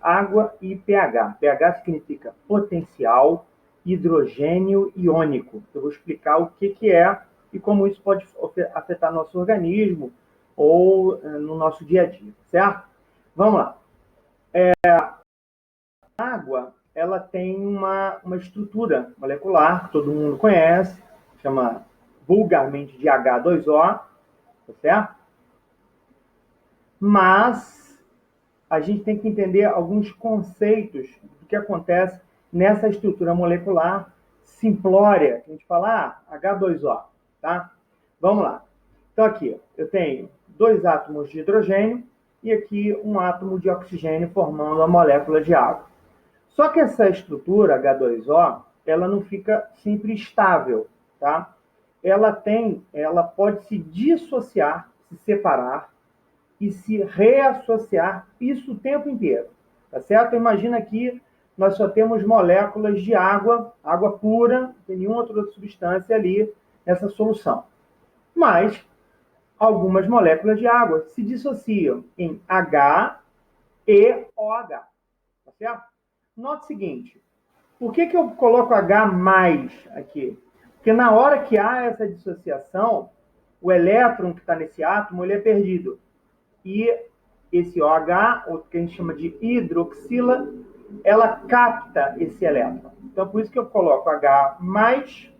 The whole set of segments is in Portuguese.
água e pH. pH significa potencial hidrogênio iônico. Eu vou explicar o que é e como isso pode afetar nosso organismo ou no nosso dia a dia, certo? Vamos lá. A água, ela tem uma estrutura molecular, que todo mundo conhece, chama vulgarmente de H2O, tá certo? Mas a gente tem que entender alguns conceitos do que acontece nessa estrutura molecular simplória, que a gente fala, H2O, tá? Vamos lá. Então aqui, eu tenho 2 átomos de hidrogênio e aqui um átomo de oxigênio formando a molécula de água. Só que essa estrutura H2O, ela não fica sempre estável, tá? Ela pode se dissociar, se separar e se reassociar, isso o tempo inteiro, tá certo? Imagina que nós só temos moléculas de água, água pura, não tem nenhuma outra substância ali nessa solução. Mas algumas moléculas de água se dissociam em H e OH, tá certo? Note o seguinte, por que eu coloco H mais aqui? Porque na hora que há essa dissociação, o elétron que está nesse átomo, ele é perdido. E esse OH, ou que a gente chama de hidroxila, ela capta esse elétron. Então, por isso que eu coloco H mais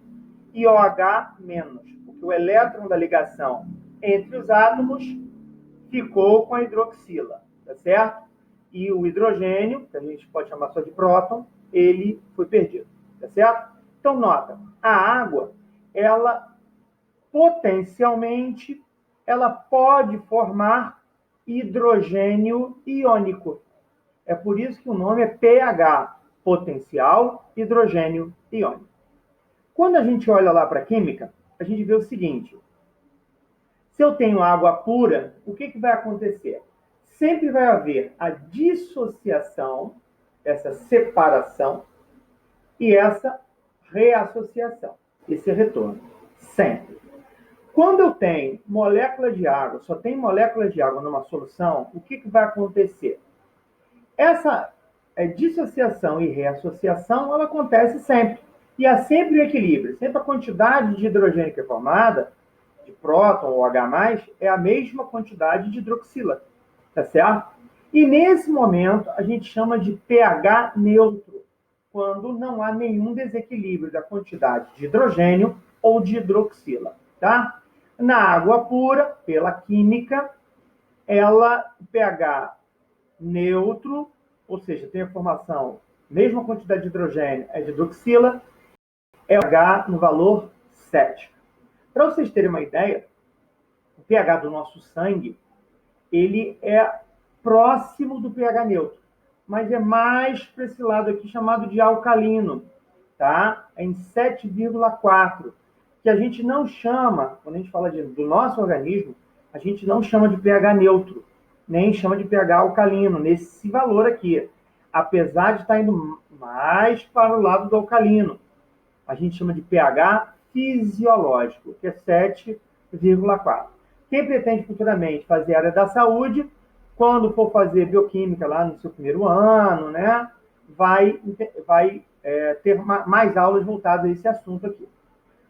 e OH menos, porque o elétron da ligação entre os átomos ficou com a hidroxila, tá certo? E o hidrogênio, que a gente pode chamar só de próton, ele foi perdido, tá certo? Então, nota, a água, ela potencialmente, ela pode formar hidrogênio iônico. É por isso que o nome é pH, potencial hidrogênio iônico. Quando a gente olha lá para a química, a gente vê o seguinte, se eu tenho água pura, o que vai acontecer? Sempre vai haver a dissociação, essa separação, e essa reassociação, esse retorno. Sempre. Quando eu tenho molécula de água, só tem moléculas de água numa solução, o que vai acontecer? Essa dissociação e reassociação, ela acontece sempre. E há sempre um equilíbrio. Sempre a quantidade de hidrogênio que é formada, de próton ou H+, é a mesma quantidade de hidroxila. Tá certo? E nesse momento, a gente chama de pH neutro, quando não há nenhum desequilíbrio da quantidade de hidrogênio ou de hidroxila. Tá? Na água pura, pela química, ela, pH neutro, ou seja, tem a formação, mesma quantidade de hidrogênio é de hidroxila, é pH no valor 7. Para vocês terem uma ideia, o pH do nosso sangue, ele é próximo do pH neutro, mas é mais para esse lado aqui, chamado de alcalino, tá? É em 7,4, que a gente não chama, quando a gente fala do nosso organismo, a gente não chama de pH neutro, nem chama de pH alcalino, nesse valor aqui. Apesar de estar indo mais para o lado do alcalino, a gente chama de pH fisiológico, que é 7,4. Quem pretende futuramente fazer área da saúde, quando for fazer bioquímica lá no seu primeiro ano, né, vai ter mais aulas voltadas a esse assunto aqui.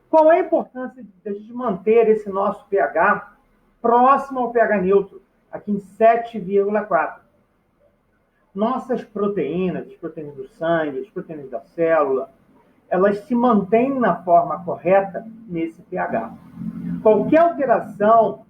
Qual é a importância de a gente manter esse nosso pH próximo ao pH neutro, aqui em 7,4? Nossas proteínas, as proteínas do sangue, as proteínas da célula, elas se mantêm na forma correta nesse pH. Qualquer alteração,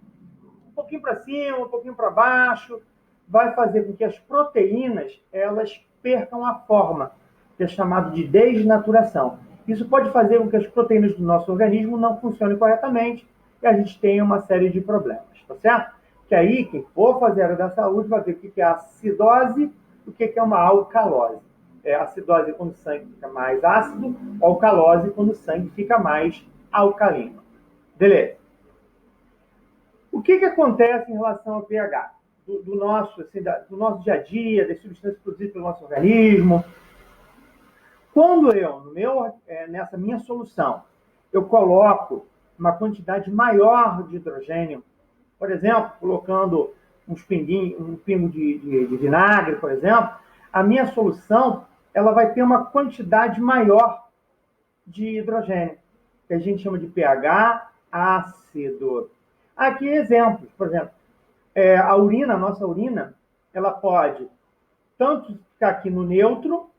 um pouquinho para cima, um pouquinho para baixo, vai fazer com que as proteínas elas percam a forma, que é chamado de desnaturação. Isso pode fazer com que as proteínas do nosso organismo não funcionem corretamente e a gente tenha uma série de problemas, tá certo? Que aí, quem for fazer a área da saúde vai ver o que é acidose e o que é uma alcalose. Acidose quando o sangue fica mais ácido, alcalose quando o sangue fica mais alcalino. Beleza? O que acontece em relação ao pH? Do nosso dia a dia, das substâncias produzidas pelo nosso organismo. Quando eu, nessa minha solução, eu coloco uma quantidade maior de hidrogênio, por exemplo, colocando um pingo de vinagre, por exemplo, a minha solução ela vai ter uma quantidade maior de hidrogênio, que a gente chama de pH ácido. Aqui exemplos, por exemplo, a urina, a nossa urina, ela pode tanto ficar aqui no neutro,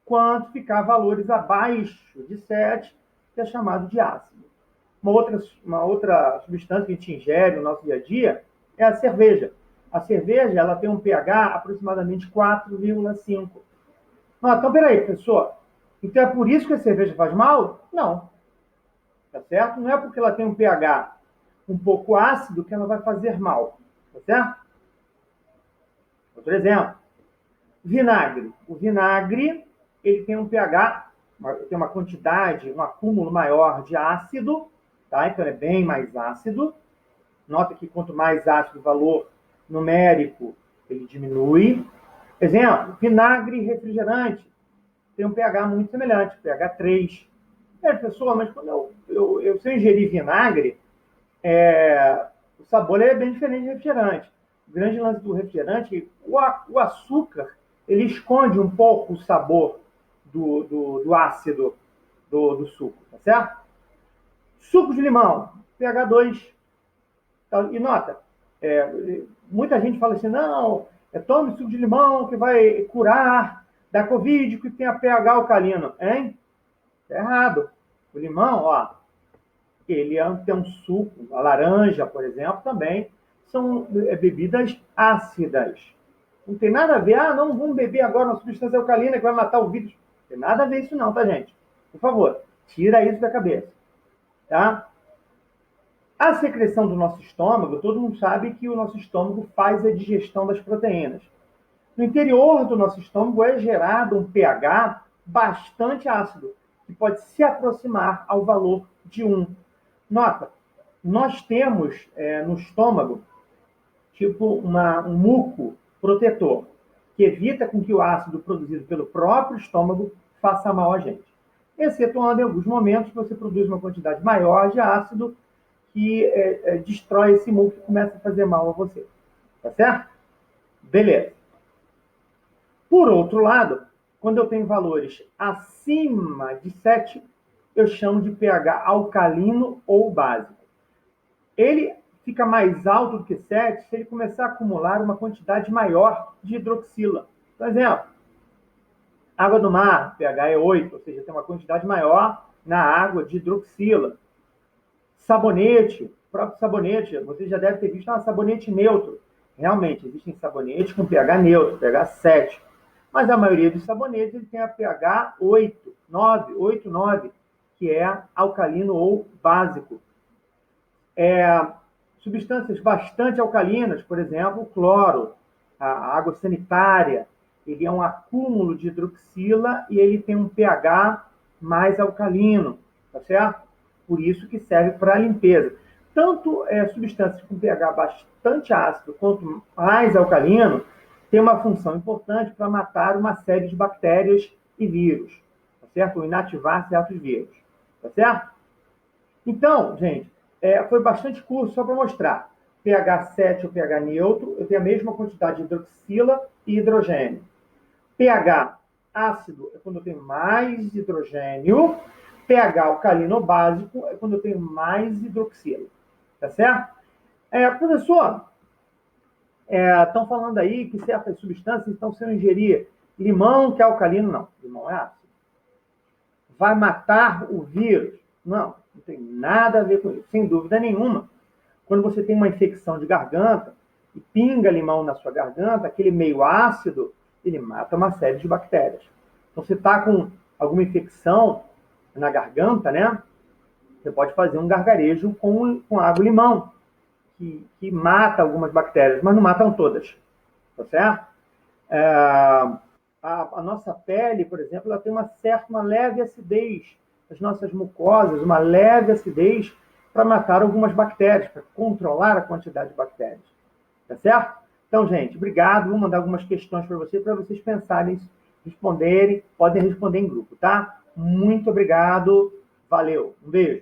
quanto ficar valores abaixo de 7, que é chamado de ácido. Uma outra substância que a gente ingere no nosso dia a dia é a cerveja. A cerveja ela tem um pH aproximadamente 4,5. Então, peraí, professor. Então é por isso que a cerveja faz mal? Não. Tá certo? Não é porque ela tem um pH um pouco ácido que ela vai fazer mal. Tá certo? Outro exemplo. Vinagre. O vinagre ele tem um pH, tem uma quantidade, um acúmulo maior de ácido, tá? Então ele é bem mais ácido. Nota que quanto mais ácido o valor numérico, ele diminui. Exemplo, vinagre refrigerante tem um pH muito semelhante, pH 3. Pessoal, mas quando se eu ingerir vinagre, o sabor é bem diferente de refrigerante. O grande lance do refrigerante, o açúcar, ele esconde um pouco o sabor do ácido do suco, tá certo? Suco de limão, pH 2. E nota, muita gente fala assim, não, tome suco de limão que vai curar da Covid, que tem a pH alcalino. Hein? Tá errado. O limão, ele tem um suco, a laranja, por exemplo, também, são bebidas ácidas. Não tem nada a ver, não, vamos beber agora uma substância alcalina que vai matar o vírus. Não tem nada a ver isso não, tá, gente? Por favor, tira isso da cabeça. Tá? A secreção do nosso estômago, todo mundo sabe que o nosso estômago faz a digestão das proteínas. No interior do nosso estômago é gerado um pH bastante ácido, que pode se aproximar ao valor de 1. Nota, nós temos no estômago tipo um muco protetor, que evita com que o ácido produzido pelo próprio estômago faça mal a gente. Excetuando em alguns momentos que você produz uma quantidade maior de ácido que destrói esse muco e começa a fazer mal a você. Tá certo? Beleza. Por outro lado, quando eu tenho valores acima de 7, eu chamo de pH alcalino ou básico. Ele fica mais alto do que 7 se ele começar a acumular uma quantidade maior de hidroxila. Por exemplo, água do mar, pH é 8, ou seja, tem uma quantidade maior na água de hidroxila. Sabonete, o próprio sabonete, você já deve ter visto sabonete neutro. Realmente, existem sabonetes com pH neutro, pH 7. Mas a maioria dos sabonetes ele tem a pH 8, 9, que é alcalino ou básico. Substâncias bastante alcalinas, por exemplo, o cloro, a água sanitária, ele é um acúmulo de hidroxila e ele tem um pH mais alcalino, tá certo? Por isso que serve para limpeza. Tanto substâncias com pH bastante ácido quanto mais alcalino tem uma função importante para matar uma série de bactérias e vírus, tá certo? Ou inativar certos vírus, tá certo? Então, gente, foi bastante curto só para mostrar. pH 7 ou pH neutro, eu tenho a mesma quantidade de hidroxila e hidrogênio. pH ácido é quando eu tenho mais hidrogênio. pH alcalino ou básico é quando eu tenho mais hidroxila. Tá certo? Professor, estão falando aí que certas substâncias estão sendo ingerir limão, que é alcalino. Não, limão é ácido. Vai matar o vírus? Não tem nada a ver com isso, sem dúvida nenhuma. Quando você tem uma infecção de garganta e pinga limão na sua garganta, aquele meio ácido, ele mata uma série de bactérias. Então, você está com alguma infecção na garganta, né? Você pode fazer um gargarejo com água e limão, que mata algumas bactérias, mas não matam todas. Tá certo? A nossa pele, por exemplo, ela tem uma leve acidez. As nossas mucosas, uma leve acidez para matar algumas bactérias, para controlar a quantidade de bactérias. Tá certo? Então, gente, obrigado. Vou mandar algumas questões para vocês pensarem, responderem. Podem responder em grupo, tá? Muito obrigado. Valeu. Um beijo.